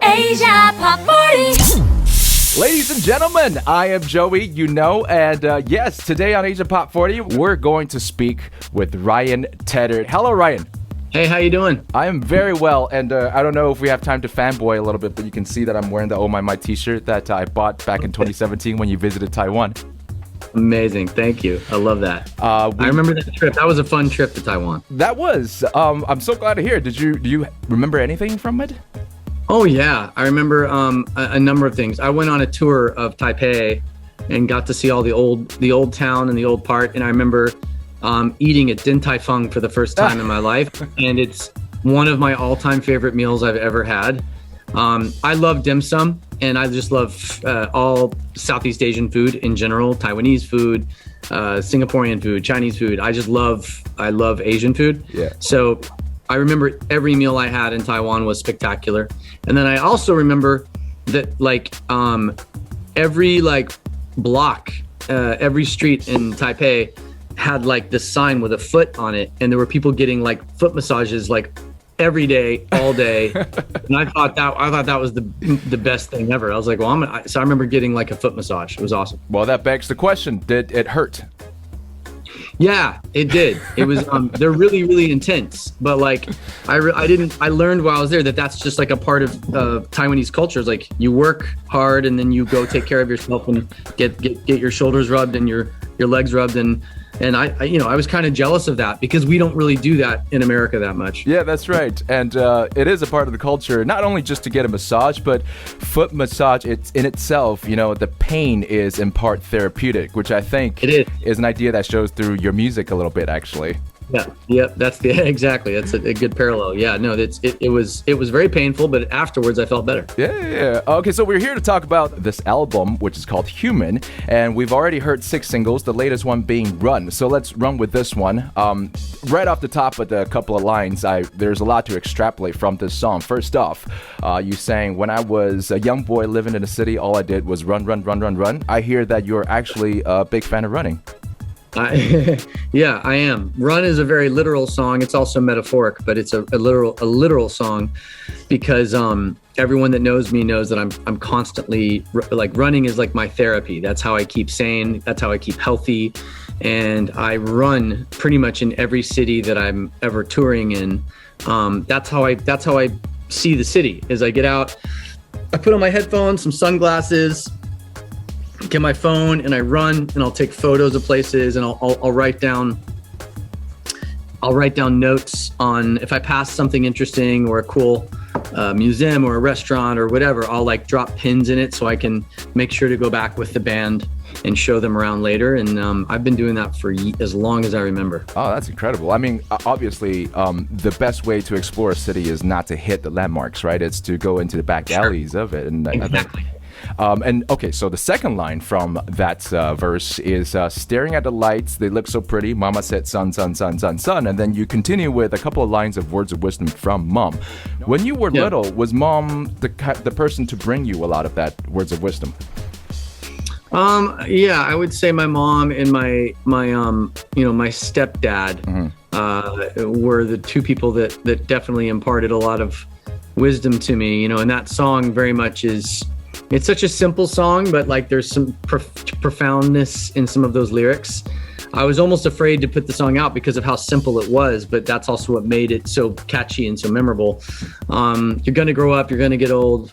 Asia Pop 40. Ladies and gentlemen, I am Joey, and yes, today on Asia Pop 40, we're going to speak with Ryan Tedder. Hello, Ryan. Hey, how you doing? I am very well, and I don't know if we have time to fanboy a little bit, but you can see that I'm wearing the Oh My My t-shirt that I bought back in 2017 when you visited Taiwan. Amazing, thank you. I love that. I remember that trip. That was a fun trip to Taiwan. That was. I'm so glad to hear. Do you remember anything from it? Oh yeah, I remember a number of things. I went on a tour of Taipei and got to see all the old town and the old part. And I remember eating at Din Tai Fung for the first time in my life, and it's one of my all-time favorite meals I've ever had. I love dim sum, and I just love all Southeast Asian food in general, Taiwanese food, Singaporean food, Chinese food. I love Asian food. Yeah. So I remember every meal I had in Taiwan was spectacular. And then I also remember that every block, every street in Taipei had this sign with a foot on it, and there were people getting foot massages every day, all day. And I thought that was the best thing ever. I was like, well, so I remember getting a foot massage. It was awesome. Well, that begs the question: did it hurt? Yeah, it did. It was. They're really, really intense. But I learned while I was there that that's just a part of Taiwanese culture. It's you work hard and then you go take care of yourself and get your shoulders rubbed and your legs rubbed, and I was kind of jealous of that because we don't really do that in America that much. Yeah, that's right. And it is a part of the culture, not only just to get a massage, but foot massage it's in itself, the pain is in part therapeutic, which I think it is an idea that shows through your music a little bit, actually. Yeah, that's exactly. That's a good parallel. Yeah, no, it was very painful, but afterwards I felt better. Yeah. Okay, so we're here to talk about this album, which is called Human, and we've already heard 6 singles, the latest one being Run. So let's run with this one. Right off the top with a couple of lines, there's a lot to extrapolate from this song. First off, you sang, when I was a young boy living in the city, all I did was run, run, run, run, run. I hear that you're actually a big fan of running. Yeah, I am. Run is a very literal song. It's also metaphoric, but it's a literal song because everyone that knows me knows that I'm constantly running is my therapy. That's how I keep sane. That's how I keep healthy. And I run pretty much in every city that I'm ever touring in. That's how I see the city. Is I get out, I put on my headphones, some sunglasses, get my phone, and I run, and I'll take photos of places, and I'll write down notes on if I pass something interesting or a cool museum or a restaurant or whatever. I'll drop pins in it so I can make sure to go back with the band and show them around later. And I've been doing that for as long as I remember. Oh, that's incredible. I mean, obviously, the best way to explore a city is not to hit the landmarks, right? It's to go into the back alleys of it. And exactly. And okay, so the second line from that verse is staring at the lights, they look so pretty. Mama said, son, son, son, son, son. And then you continue with a couple of lines of words of wisdom from mom. When you were little, was mom the person to bring you a lot of that words of wisdom? Yeah, I would say my mom and my stepdad were the two people that definitely imparted a lot of wisdom to me. And that song very much it's such a simple song, but there's some profoundness in some of those lyrics. I was almost afraid to put the song out because of how simple it was, but that's also what made it so catchy and so memorable. You're going to grow up, you're going to get old.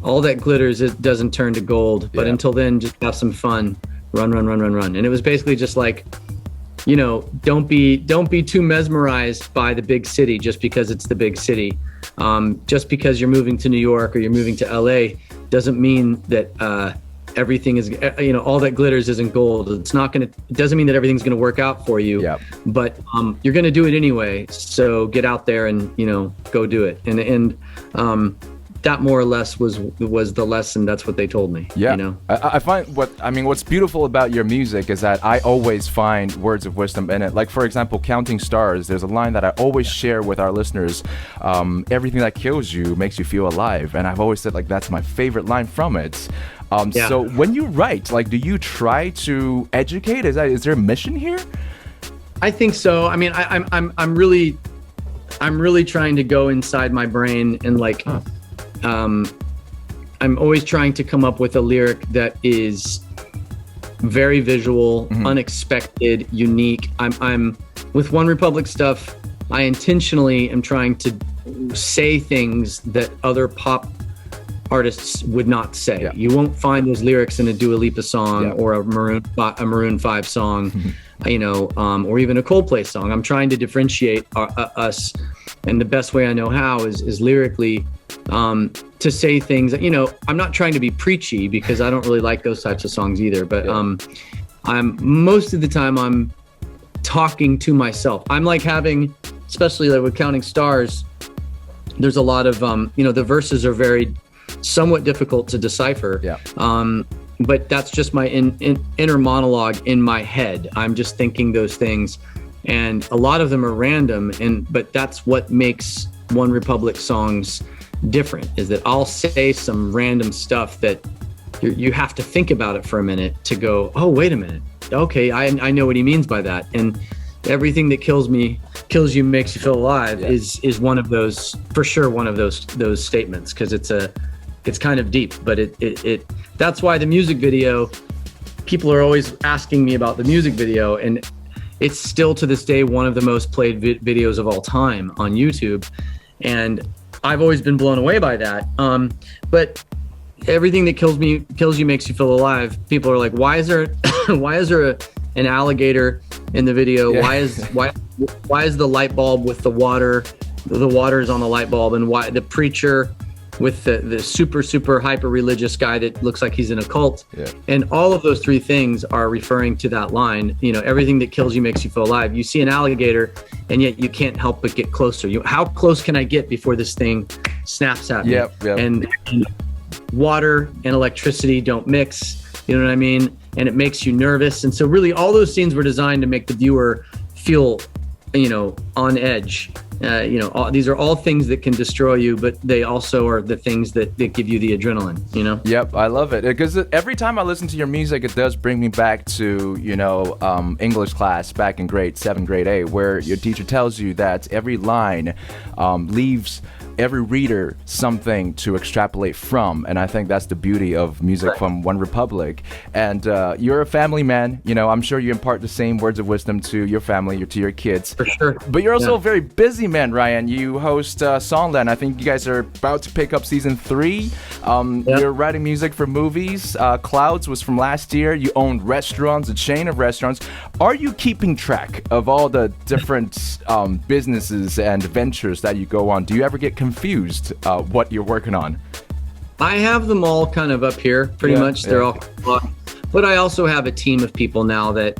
All that glitters, it doesn't turn to gold. But until then, just have some fun. Run, run, run, run, run. And it was basically just don't be too mesmerized by the big city just because it's the big city. Just because you're moving to New York or you're moving to LA doesn't mean that everything is, all that glitters isn't gold. It doesn't mean that everything's going to work out for you. Yep. But you're going to do it anyway. So get out there and go do it. And that more or less was the lesson. That's what they told me. Yeah. I find what's beautiful about your music is that I always find words of wisdom in it. Like, for example, Counting Stars, there's a line that I always share with our listeners. Everything that kills you makes you feel alive. And I've always said that's my favorite line from it. So when you write, do you try to educate? Is there a mission here? I think so. I mean, I'm really trying to go inside my brain and I'm always trying to come up with a lyric that is very visual, unexpected, unique. I'm with OneRepublic stuff. I intentionally am trying to say things that other pop artists would not say. Yeah. You won't find those lyrics in a Dua Lipa song or a Maroon 5 song, or even a Coldplay song. I'm trying to differentiate us, and the best way I know how is lyrically to say things that, I'm not trying to be preachy because I don't really like those types of songs either, but I'm most of the time I'm talking to myself. I'm like having, especially like with Counting Stars, there's a lot of the verses are very somewhat difficult to decipher. But that's just my inner monologue in my head. I'm just thinking those things, and a lot of them are random, but that's what makes OneRepublic songs different, is that I'll say some random stuff that you have to think about it for a minute to go, oh, wait a minute, okay, I know what he means by that. And everything that kills you makes you feel alive is one of those, for sure, one of those statements, because it's kind of deep. But it that's why the music video, people are always asking me about the music video, and it's still to this day one of the most played videos of all time on YouTube, and I've always been blown away by that. But everything that kills you makes you feel alive. People are like, why is there an alligator in the video? Why is the light bulb with the water is on the light bulb, and why the preacher with the super hyper religious guy that looks like he's in a cult? And all of those three things are referring to that line, everything that kills you makes you feel alive. You see an alligator and yet you can't help but get closer. How close can I get before this thing snaps at me? And water and electricity don't mix, you know what I mean? And it makes you nervous. And so really all those scenes were designed to make the viewer feel, on edge. These are all things that can destroy you, but they also are the things that give you the adrenaline, Yep, I love it. Because every time I listen to your music, it does bring me back to, English class back in grade 7, grade 8, where your teacher tells you that every line leaves every reader something to extrapolate from. And I think that's the beauty of music from OneRepublic. And you're a family man. I'm sure you impart the same words of wisdom to your family or to your kids. For sure. But you're also a very busy man, Ryan. You host Songland. I think you guys are about to pick up season 3. You're writing music for movies. Clouds was from last year. You own restaurants, a chain of restaurants. Are you keeping track of all the different businesses and ventures that you go on? Do you ever get confused what you're working on? I have them all kind of up here, pretty much. They're all, but I also have a team of people now that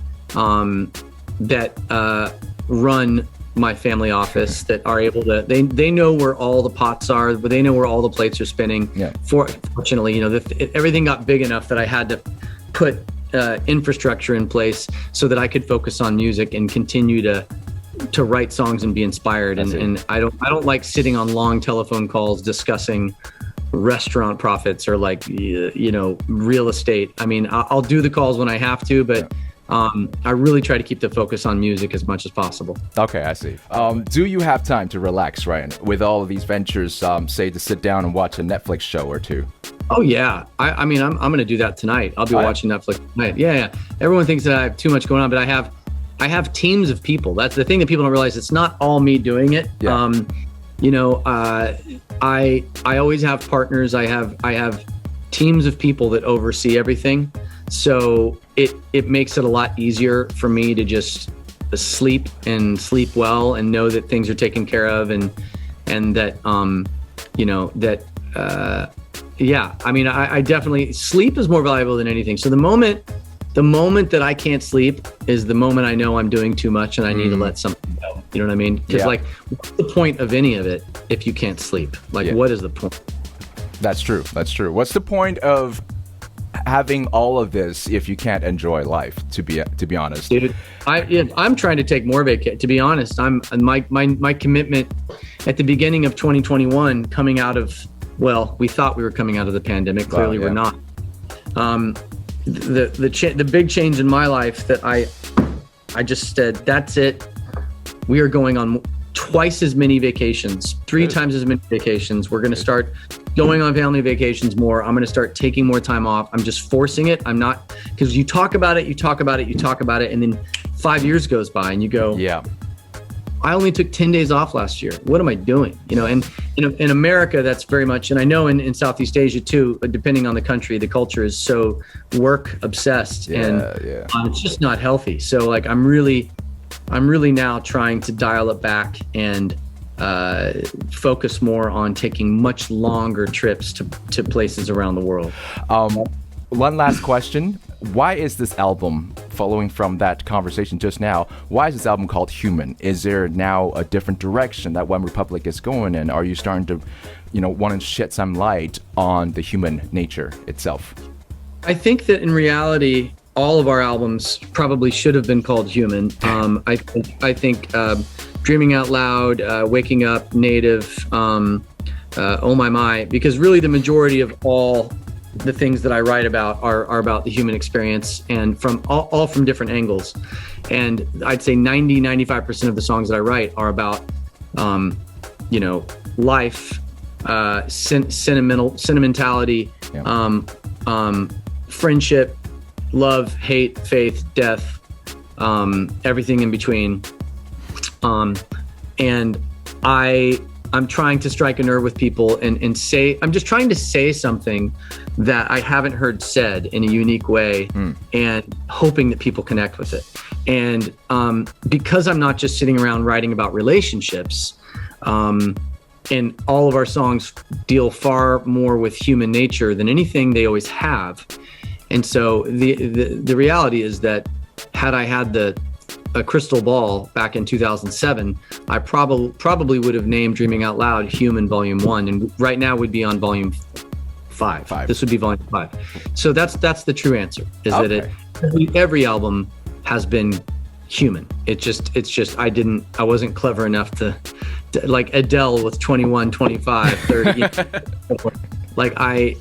run my family office, that are able to, they know where all the pots are, but they know where all the plates are spinning. Fortunately, everything got big enough that I had to put infrastructure in place so that I could focus on music and continue to write songs and be inspired. And I don't like sitting on long telephone calls discussing restaurant profits or real estate. I mean, I'll do the calls when I have to, but I really try to keep the focus on music as much as possible. Okay, I see. Do you have time to relax, Ryan, with all of these ventures, say to sit down and watch a Netflix show or two? Oh yeah. I'm going to do that tonight. I'll be watching Netflix tonight. Yeah. Everyone thinks that I have too much going on, but I have teams of people. That's the thing that people don't realize. It's not all me doing it. I always have partners. I have teams of people that oversee everything. So it makes it a lot easier for me to just sleep well and know that things are taken care of and that I definitely, sleep is more valuable than anything. So the moment that I can't sleep is the moment I know I'm doing too much and I need to let something go. You know what I mean? Because what's the point of any of it if you can't sleep? What is the point? That's true. What's the point of having all of this if you can't enjoy life, to be honest? Dude, I'm trying to take more vacation. To be honest, my commitment at the beginning of 2021, coming out of, we thought we were coming out of the pandemic. Clearly we're not. The big change in my life that I just said, that's it. We are going on twice as many vacations, 3 times as many vacations. We're going to start going on family vacations more. I'm going to start taking more time off. I'm just forcing it. I'm not, because you talk about it, and then 5 years goes by and you go, Yeah. I only took 10 days off last year. What am I doing? And in America, that's very much, and I know in Southeast Asia too, depending on the country, the culture is so work obsessed, and it's just not healthy. So like, I'm really now trying to dial it back and focus more on taking much longer trips to places around the world. One last question. Why is this album, following from that conversation just now, why is this album called Human? Is there now a different direction that OneRepublic is going in? Are you starting to, want to shed some light on the human nature itself? I think that in reality, all of our albums probably should have been called Human. I think Dreaming Out Loud, Waking Up, Native, Oh My, because really the majority of all the things that I write about are about the human experience, and from all from different angles. And I'd say 95% of the songs that I write are about, life, sentimentality, friendship, love, hate, faith, death, everything in between. And I'm trying to strike a nerve with people and say, I'm just trying to say something that I haven't heard said in a unique way, and hoping that people connect with it. And because I'm not just sitting around writing about relationships, and all of our songs deal far more with human nature than anything they always have. And so the reality is that had I had a crystal ball back in 2007, I probably would have named Dreaming Out Loud Human Volume 1, and right now we'd be on Volume 5. This would be Volume 5. So that's the true answer, is that every album has been human. It's just I wasn't clever enough to like Adele with 21, 25, 30. Like I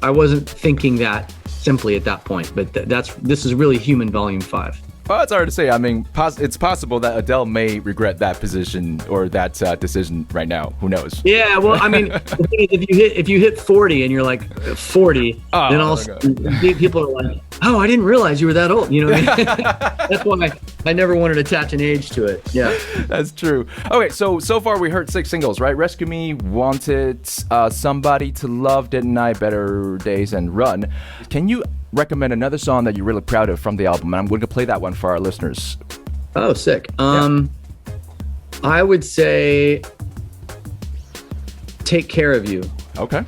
wasn't thinking that simply at that point, but this is really Human Volume 5. Well, it's hard to say. I mean, it's possible that Adele may regret that position or that decision right now. Who knows? Yeah, well, I mean, if you hit 40 and you're like 40, then also people are like, "Oh, I didn't realize you were that old." You know what I mean? That's why I never wanted to attach an age to it. Yeah, that's true. Okay, so far we heard 6 singles, right? Rescue Me, Wanted, Somebody to Love, Didn't I, Better Days, and Run. Can you recommend another song that you're really proud of from the album? And I'm going to play that one for our listeners. Oh, sick. I would say Take Care of You. Okay.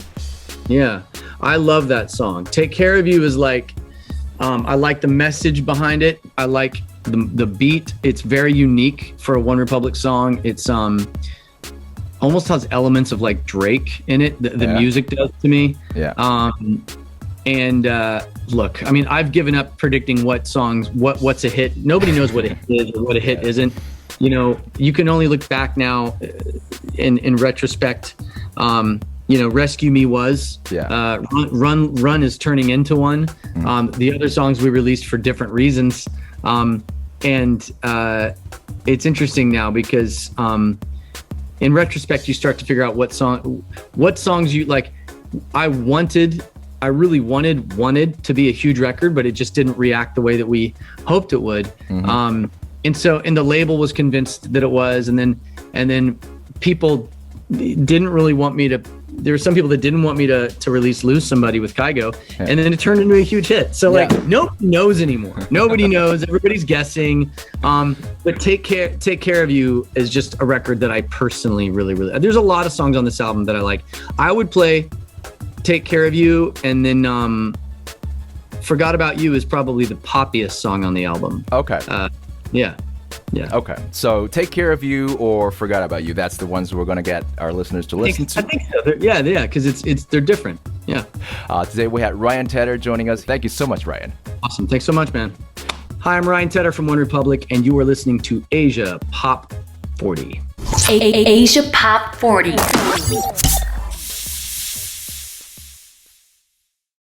Yeah, I love that song. Take Care of You is like, I like the message behind it. I like the beat. It's very unique for a OneRepublic song. It's almost has elements of like Drake in it. The music does to me. Yeah. And look, I mean, I've given up predicting what's a hit. Nobody knows what a hit is or what a hit isn't. You can only look back now in retrospect. Rescue Me was. Yeah. Run is turning into one. The other songs we released for different reasons. And it's interesting now because in retrospect, you start to figure out what songs you like. I really wanted to be a huge record, but it just didn't react the way that we hoped it would. And the label was convinced that it was, and then people didn't really want me to. There were some people that didn't want me to release Lose Somebody with Kygo, and then it turned into a huge hit. So nobody knows anymore. Nobody knows. Everybody's guessing. But Take Care of You is just a record that I personally really. There's a lot of songs on this album that I like. I would play Take Care of You, and then Forgot About You is probably the poppiest song on the album. Okay. Yeah. Okay. So Take Care of You or Forgot About You, that's the ones we're going to get our listeners to listen to. I think so. Because they're different. Yeah. Today we had Ryan Tedder joining us. Thank you so much, Ryan. Awesome. Thanks so much, man. Hi, I'm Ryan Tedder from OneRepublic, and you are listening to Asia Pop 40. Asia Pop 40.